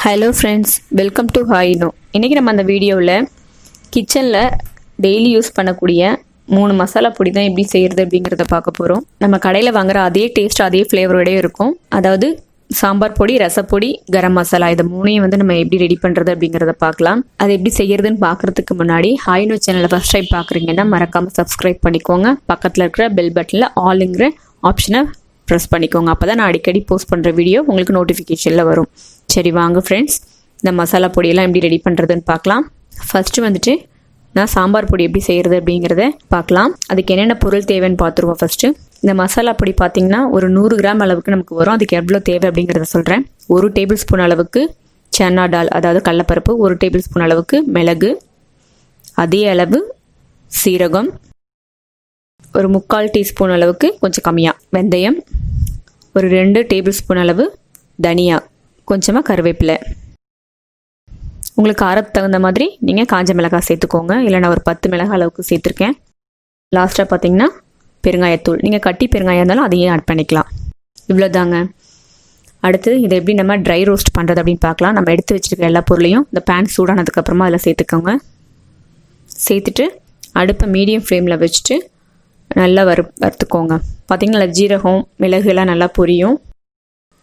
Hello friends, welcome to Hi-Inno. இன்றைக்கி நம்ம அந்த வீடியோவில் கிச்சனில் டெய்லி யூஸ் பண்ணக்கூடிய 3 மசாலா பொடி தான் எப்படி செய்கிறது அப்படிங்கிறத பார்க்க போகிறோம். நம்ம கடையில் வாங்குகிற அதே டேஸ்ட் அதே ஃப்ளேவரோடய இருக்கும். அதாவது சாம்பார் பொடி, ரசப்பொடி, கரம் மசாலா, இதை மூணையும் நம்ம எப்படி ரெடி பண்ணுறது அப்படிங்கிறத பார்க்கலாம். அது எப்படி செய்கிறதுன்னு பார்க்குறதுக்கு முன்னாடி Hi-Inno சேனலை ஃபஸ்ட் டைம் பார்க்குறீங்கன்னா மறக்காமல் சப்ஸ்கிரைப் பண்ணிக்கோங்க. பக்கத்தில் இருக்கிற பெல் பட்டனில் ஆளுங்கிற ஆப்ஷனை ப்ரெஸ் பண்ணிக்கோங்க. அப்போ தான் நான் அடிக்கடி போஸ்ட் பண்ணுற வீடியோ உங்களுக்கு நோட்டிஃபிகேஷனில் வரும். சரி வாங்க ஃப்ரெண்ட்ஸ், இந்த மசாலா பொடியெல்லாம் எப்படி ரெடி பண்ணுறதுன்னு பார்க்கலாம். ஃபஸ்ட்டு நான் சாம்பார் பொடி எப்படி செய்கிறது அப்படிங்கிறத பார்க்கலாம். அதுக்கு என்னென்ன பொருள் தேவைன்னு பார்த்துருவோம். ஃபஸ்ட்டு இந்த மசாலா பொடி பார்த்திங்கன்னா ஒரு 100 கிராம் அளவுக்கு நமக்கு வரும். அதுக்கு எவ்வளோ தேவை அப்படிங்கிறத சொல்கிறேன். 1 டேபிள் ஸ்பூன் அளவுக்கு சன்னா டால், அதாவது கடலப்பருப்பு, 1 டேபிள் ஸ்பூன் அளவுக்கு மிளகு, அதே அளவு சீரகம், ஒரு 3/4 டீஸ்பூன் அளவுக்கு கொஞ்சம் கம்மியாக வெந்தயம், ஒரு 2 டேபிள் ஸ்பூன் அளவு தனியா, கொஞ்சமாக கருவேப்பிலை. உங்களுக்கு காரத்துக்கு தகுந்த மாதிரி நீங்கள் காஞ்ச மிளகாய் சேர்த்துக்கோங்க. இல்லை நான் ஒரு 10 மிளகாய் அளவுக்கு சேர்த்துருக்கேன். லாஸ்ட்டாக பார்த்தீங்கன்னா பெருங்காயத்தூள், நீங்கள் கட்டி பெருங்காயம் இருந்தாலும் அதையும் ஆட் பண்ணிக்கலாம். இவ்வளோ தாங்க. அடுத்து இதை எப்படி நம்ம ட்ரை ரோஸ்ட் பண்ணுறது அப்படின்னு பார்க்கலாம். நம்ம எடுத்து வச்சுருக்க எல்லா பொருளையும் இந்த பேன் சூடானதுக்கப்புறமா அதில் சேர்த்துக்கோங்க. சேர்த்துட்டு அடுப்பை மீடியம் ஃப்ளேமில் வச்சுட்டு நல்லா வறுத்துக்கோங்க. பார்த்திங்கன்னா ஜீரகம், மிளகு எல்லாம் நல்லா பொரியும்.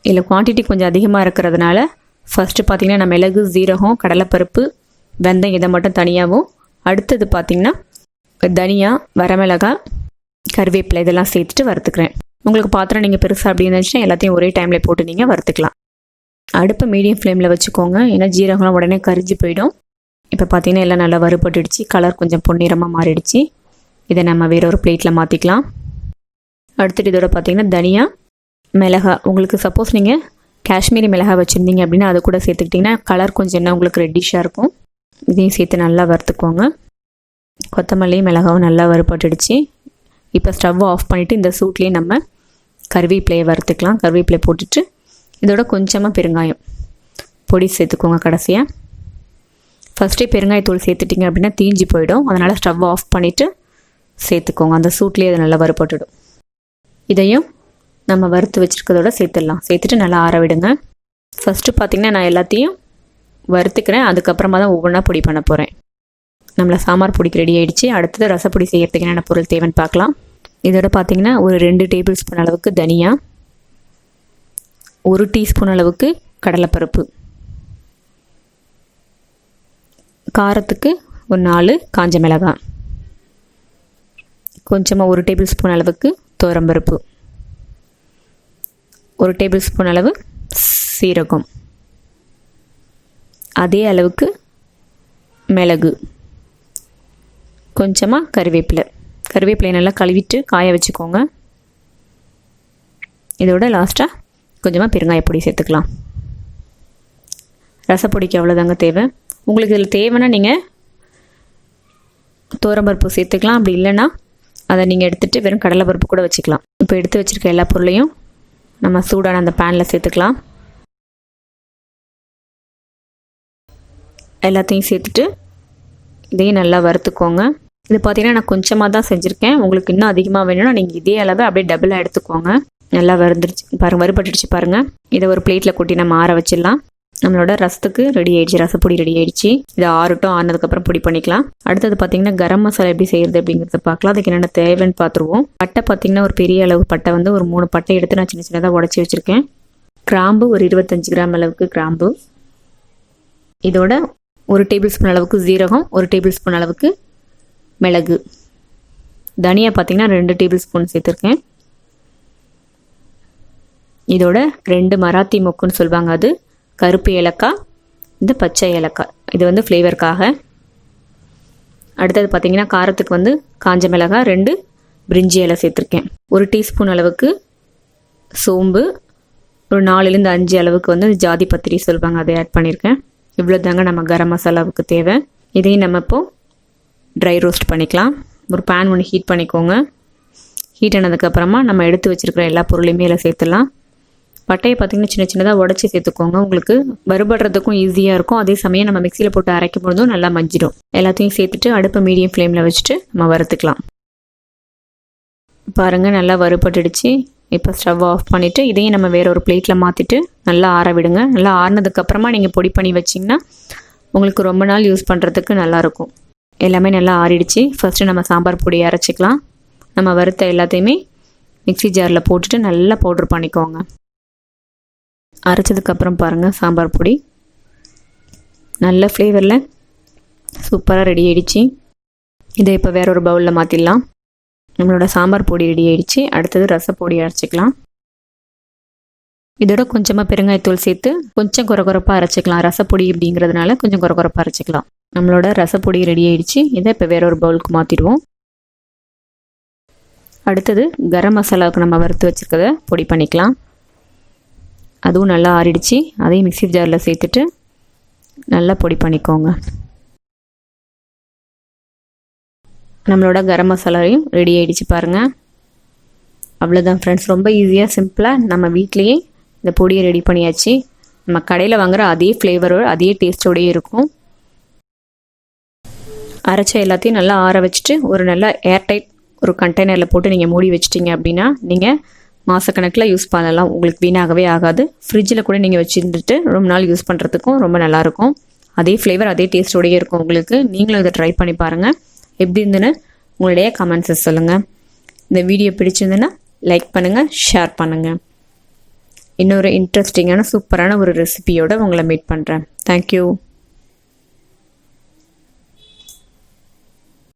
இதில் குவான்டிட்டி கொஞ்சம் அதிகமாக இருக்கிறதுனால ஃபஸ்ட்டு பார்த்திங்கன்னா நான் மிளகு, ஜீரகம், கடலைப்பருப்பு, வெந்தயம் இதை மட்டும் தனியாகவும், அடுத்தது பார்த்திங்கன்னா தனியா, வரமிளகாய், கருவேப்பிலை இதெல்லாம் சேர்த்துட்டு வறுத்துக்கிறேன். உங்களுக்கு பாத்திரம் நீங்கள் பெருசாக அப்படி இருந்துச்சுன்னா எல்லாத்தையும் ஒரே டைமில் போட்டு நீங்கள் வறுத்துக்கலாம். அடுப்பை மீடியம் ஃப்ளேமில் வச்சுக்கோங்க. ஏன்னா ஜீரகம்லாம் உடனே கரிஞ்சு போயிடும். இப்போ பார்த்திங்கன்னா எல்லாம் நல்லா வறுபட்டுடுச்சு, கலர் கொஞ்சம் பொன்னிறமாக மாறிடுச்சு. இதை நம்ம வேற ஒரு பிளேட்டில் மாற்றிக்கலாம். அடுத்துட்டு இதோட பார்த்திங்கன்னா தனியா, மிளகாய், உங்களுக்கு சப்போஸ் நீங்கள் காஷ்மீரி மிளகாய் வச்சுருந்தீங்க அப்படின்னா அதை கூட சேர்த்துக்கிட்டிங்கன்னா கலர் கொஞ்சம் என்ன உங்களுக்கு ரெட்டிஷாக இருக்கும். இதையும் சேர்த்து நல்லா வறுத்துக்கோங்க. கொத்தமல்லி, மிளகாவும் நல்லா வறுபட்டுடுச்சு. இப்போ ஸ்டவ் ஆஃப் பண்ணிவிட்டு இந்த சூட்லேயே நம்ம கருவேப்பிலையை வறுத்துக்கலாம். கருவேப்பிலை போட்டுட்டு இதோட கொஞ்சமாக பெருங்காயம் பொடி சேர்த்துக்கோங்க. கடைசியாக ஃபஸ்ட்டே பெருங்காயத்தூள் சேர்த்துட்டிங்க அப்படின்னா தீஞ்சு போயிடும். அதனால் ஸ்டவ் ஆஃப் பண்ணிவிட்டு சேர்த்துக்கோங்க. அந்த சூட்லேயே அது நல்லா வறுபட்டுடும். இதையும் நம்ம வறுத்து வச்சுருக்கிறதோட சேர்த்துடலாம். சேர்த்துட்டு நல்லா ஆற விடுங்க. ஃபஸ்ட்டு பார்த்திங்கன்னா நான் எல்லாத்தையும் வறுத்துக்கிறேன். அதுக்கப்புறமா தான் ஒவ்வொன்றா பொடி பண்ண போகிறேன். நம்மளை சாம்பார் பொடிக்கு ரெடி ஆகிடுச்சு. அடுத்தது ரசப்பொடி செய்கிறதுக்கு என்னென்ன பொருள் தேவைன்னு பார்க்கலாம். இதோட பார்த்திங்கன்னா ஒரு 2 டேபிள் ஸ்பூன் அளவுக்கு தனியா, 1 டீஸ்பூன் அளவுக்கு கடலைப்பருப்பு, காரத்துக்கு ஒரு 4 காஞ்ச மிளகாய், கொஞ்சமாக 1 டேபிள் ஸ்பூன் அளவுக்கு துவரம்பருப்பு, 1 டேபிள் ஸ்பூன் அளவு சீரகம், அதே அளவுக்கு மிளகு, கொஞ்சமாக கருவேப்பிலை நல்லா கழுவிட்டு காய வச்சுக்கோங்க. இதோட லாஸ்ட்டாக கொஞ்சமாக பெருங்காயப்பொடி சேர்த்துக்கலாம். ரசப்பொடிக்கு அவ்வளோதாங்க தேவை. உங்களுக்கு இதில் தேவைன்னா நீங்கள் துவரம்பருப்பு சேர்த்துக்கலாம். அப்படி இல்லைன்னா அதை நீங்கள் எடுத்துகிட்டு வெறும் கடலைப்பருப்பு கூட வச்சுக்கலாம். இப்போ எடுத்து வச்சுருக்க எல்லா பொருளையும் நம்ம சூடான அந்த பேனில் சேர்த்துக்கலாம். எல்லாத்தையும் சேர்த்துட்டு இதையும் நல்லா வறுத்துக்கோங்க. இது பார்த்திங்கன்னா நான் கொஞ்சமாக தான் செஞ்சுருக்கேன். உங்களுக்கு இன்னும் அதிகமாக வேணும்னா நீங்கள் இதே அளவு அப்படியே டபுளாக எடுத்துக்கோங்க. நல்லா வறுபட்டுடுச்சு பாருங்கள். இதை ஒரு பிளேட்டில் கொட்டி நம்ம ஆற வச்சிடலாம். நம்மளோட ரசத்துக்கு ரெடி ஆகிடுச்சு, ரசப்பொடி ரெடி ஆகிடுச்சு. இதை ஆறுனதுக்கப்புறம் பொடி பண்ணிக்கலாம். அடுத்தது பார்த்திங்கன்னா கரம் மசாலா எப்படி செய்கிறது அப்படிங்கிறத பார்க்கலாம். அதுக்கு என்னென்ன தேவைன்னு பார்த்துருவோம். பட்டை பார்த்திங்கன்னா ஒரு பெரிய அளவு பட்டை ஒரு 3 பட்டை எடுத்து நான் சின்ன சின்னதாக உடச்சி வச்சுருக்கேன். கிராம்பு ஒரு 25 கிராம் அளவுக்கு கிராம்பு, இதோட 1 டேபிள் ஸ்பூன் அளவுக்கு ஜீரகம், 1 டேபிள் ஸ்பூன் அளவுக்கு மிளகு, தனியா பார்த்திங்கன்னா 2 டேபிள் ஸ்பூன் சேர்த்துருக்கேன். இதோட 2 மராத்தி மொக்குன்னு சொல்லுவாங்க, அது கருப்பு ஏலக்காய், இந்த பச்சை ஏலக்காய், இது ஃப்ளேவருக்காக. அடுத்தது பார்த்திங்கன்னா காரத்துக்கு காஞ்ச மிளகாய் 2 பிரிஞ்சி இலை சேர்த்துருக்கேன். 1 டீஸ்பூன் அளவுக்கு சோம்பு, ஒரு 4லேருந்து 5 அளவுக்கு ஜாதி பத்திரி சொல்லுவாங்க, அதை ஆட் பண்ணியிருக்கேன். இவ்வளோ தாங்க நம்ம கரம் மசாலாவுக்கு தேவை. இதையும் நம்ம இப்போது ட்ரை ரோஸ்ட் பண்ணிக்கலாம். ஒரு பேன் ஒன்று ஹீட் பண்ணிக்கோங்க. ஹீட் ஆனதுக்கப்புறமா நம்ம எடுத்து வச்சுருக்கிற எல்லா பொருளையுமே இதில் சேர்த்துடலாம். பட்டையை பார்த்திங்கன்னா சின்ன சின்னதாக உடச்சி சேர்த்துக்கோங்க. உங்களுக்கு வறுபடுறதுக்கும் ஈஸியாக இருக்கும். அதே சமயம் நம்ம மிக்சியில் போட்டு அரைக்கும் பொழுதும் நல்லா மஞ்சிடும். எல்லாத்தையும் சேர்த்துட்டு அடுப்பை மீடியம் ஃப்ளேமில் வச்சுட்டு நம்ம வறுத்துக்கலாம். பாருங்கள் நல்லா வறுபட்டுடுச்சு. இப்போ ஸ்டவ் ஆஃப் பண்ணிவிட்டு இதையும் நம்ம வேறு ஒரு பிளேட்டில் மாற்றிட்டு நல்லா ஆற விடுங்க. நல்லா ஆறினதுக்கப்புறமா நீங்கள் பொடி பண்ணி வச்சிங்கன்னா உங்களுக்கு ரொம்ப நாள் யூஸ் பண்ணுறதுக்கு நல்லாயிருக்கும். எல்லாமே நல்லா ஆறிடுச்சு. ஃபஸ்ட்டு நம்ம சாம்பார் பொடியை அரைச்சிக்கலாம். நம்ம வறுத்த எல்லாத்தையுமே மிக்ஸி ஜாரில் போட்டுட்டு நல்லா பவுட்ரு பண்ணிக்கோங்க. அரைச்சதுக்கப்புறம் பாருங்கள் சாம்பார் பொடி நல்ல ஃப்ளேவரில் சூப்பராக ரெடி ஆகிடுச்சு. இதை இப்போ வேற ஒரு பவுலில் மாற்றிடலாம். நம்மளோட சாம்பார் பொடி ரெடி ஆகிடுச்சு. அடுத்தது ரசப்பொடி அரைச்சிக்கலாம். இதோட கொஞ்சமாக பெருங்காயத்தூள் சேர்த்து கொஞ்சம் குறகுறப்பாக அரைச்சிக்கலாம். ரசப்பொடி அப்படிங்கிறதுனால கொஞ்சம் குறகுறப்பாக அரைச்சிக்கலாம். நம்மளோட ரசப்பொடி ரெடி ஆகிடுச்சு. இதை இப்போ வேற ஒரு பவுலுக்கு மாற்றிடுவோம். அடுத்தது கரம் மசாலாவுக்கு நம்ம வறுத்து வச்சுருக்கதை பொடி பண்ணிக்கலாம். அதுவும் நல்லா ஆறிடுச்சு. அதையும் மிக்ஸி ஜாரில் சேர்த்துட்டு நல்லா பொடி பண்ணிக்கோங்க. நம்மளோட கரம் மசாலாவையும் ரெடி ஆகிடுச்சு பாருங்கள். அவ்வளோதான் ஃப்ரெண்ட்ஸ். ரொம்ப ஈஸியாக சிம்பிளாக நம்ம வீட்லேயே இந்த பொடியை ரெடி பண்ணியாச்சு. நம்ம கடையில் வாங்குகிற அதே ஃப்ளேவரோடு அதே டேஸ்ட்டோடையே இருக்கும். அரைச்ச எல்லாத்தையும் நல்லா ஆற வச்சுட்டு ஒரு நல்லா ஏர்டைட் ஒரு கண்டெய்னரில் போட்டு நீங்கள் மூடி வச்சிட்டிங்க அப்படின்னா நீங்கள் மாதக்கணக்கில் யூஸ் பண்ணலாம். உங்களுக்கு வீணாகவே ஆகாது. ஃப்ரிட்ஜில் கூட நீங்கள் வச்சுருந்துட்டு ரொம்ப நாள் யூஸ் பண்ணுறதுக்கும் ரொம்ப நல்லாயிருக்கும். அதே ஃப்ளேவர் அதே டேஸ்ட்டோடையே இருக்கும் உங்களுக்கு. நீங்களும் இதை ட்ரை பண்ணி பாருங்கள். எப்படி இருந்துன்னு உங்களுடைய கமெண்ட்ஸை சொல்லுங்கள். இந்த வீடியோ பிடிச்சிருந்துன்னா லைக் பண்ணுங்கள், ஷேர் பண்ணுங்கள். இன்னொரு இன்ட்ரெஸ்டிங்கான சூப்பரான ஒரு ரெசிபியோடு உங்களை மீட் பண்ணுறேன். தேங்க்யூ.